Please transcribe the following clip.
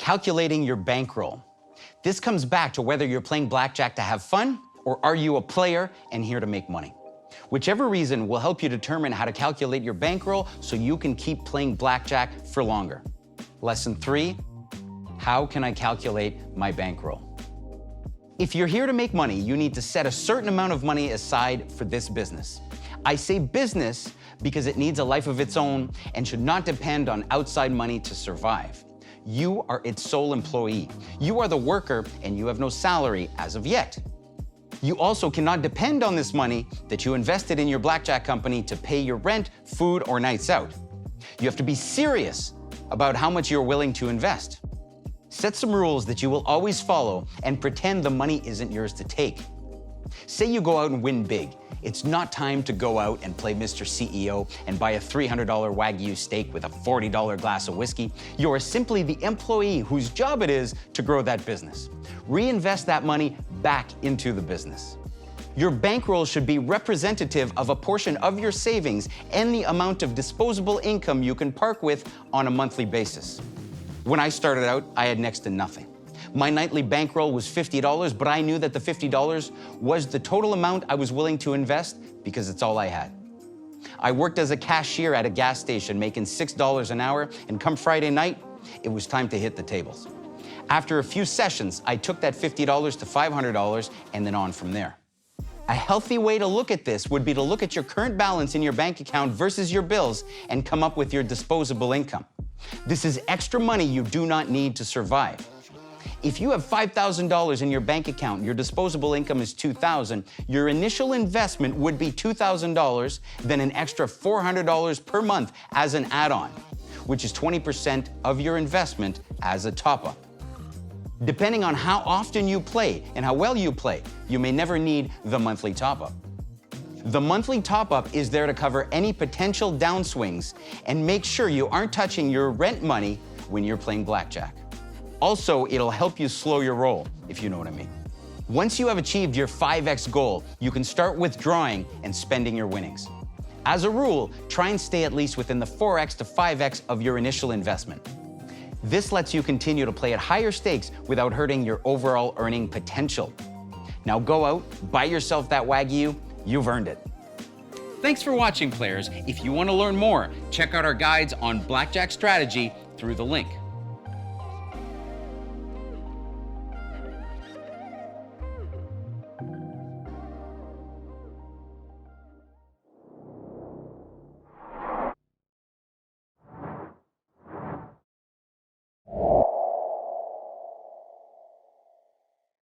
calculating your bankroll. This comes back to whether you're playing blackjack to have fun or are you a player and here to make money. Whichever reason will help you determine how to calculate your bankroll so you can keep playing blackjack for longer. Lesson 3, how can I calculate my bankroll? If you're here to make money, you need to set a certain amount of money aside for this business. I say business because it needs a life of its own and should not depend on outside money to survive. You are its sole employee. You are the worker and you have no salary as of yet. You also cannot depend on this money that you invested in your blackjack company to pay your rent, food, or nights out. You have to be serious about how much you're willing to invest. Set some rules that you will always follow and pretend the money isn't yours to take. Say you go out and win big. It's not time to go out and play Mr. CEO and buy a $300 Wagyu steak with a $40 glass of whiskey. You are simply the employee whose job it is to grow that business. Reinvest that money back into the business. Your bankroll should be representative of a portion of your savings and the amount of disposable income you can park with on a monthly basis. When I started out, I had next to nothing. My nightly bankroll was $50, but I knew that the $50 was the total amount I was willing to invest because it's all I had. I worked as a cashier at a gas station making $6 an hour, and come Friday night, it was time to hit the tables. After a few sessions, I took that $50 to $500 and then on from there. A healthy way to look at this would be to look at your current balance in your bank account versus your bills and come up with your disposable income. This is extra money you do not need to survive. If you have $5,000 in your bank account, your disposable income is $2,000, your initial investment would be $2,000, then an extra $400 per month as an add-on, which is 20% of your investment as a top-up. Depending on how often you play and how well you play, you may never need the monthly top-up. The monthly top-up is there to cover any potential downswings and make sure you aren't touching your rent money when you're playing blackjack. Also, it'll help you slow your roll, if you know what I mean. Once you have achieved your 5x goal, you can start withdrawing and spending your winnings. As a rule, try and stay at least within the 4x to 5x of your initial investment. This lets you continue to play at higher stakes without hurting your overall earning potential. Now go out, buy yourself that Wagyu, you've earned it. Thanks for watching, players. If you want to learn more, check out our guides on blackjack strategy through the link.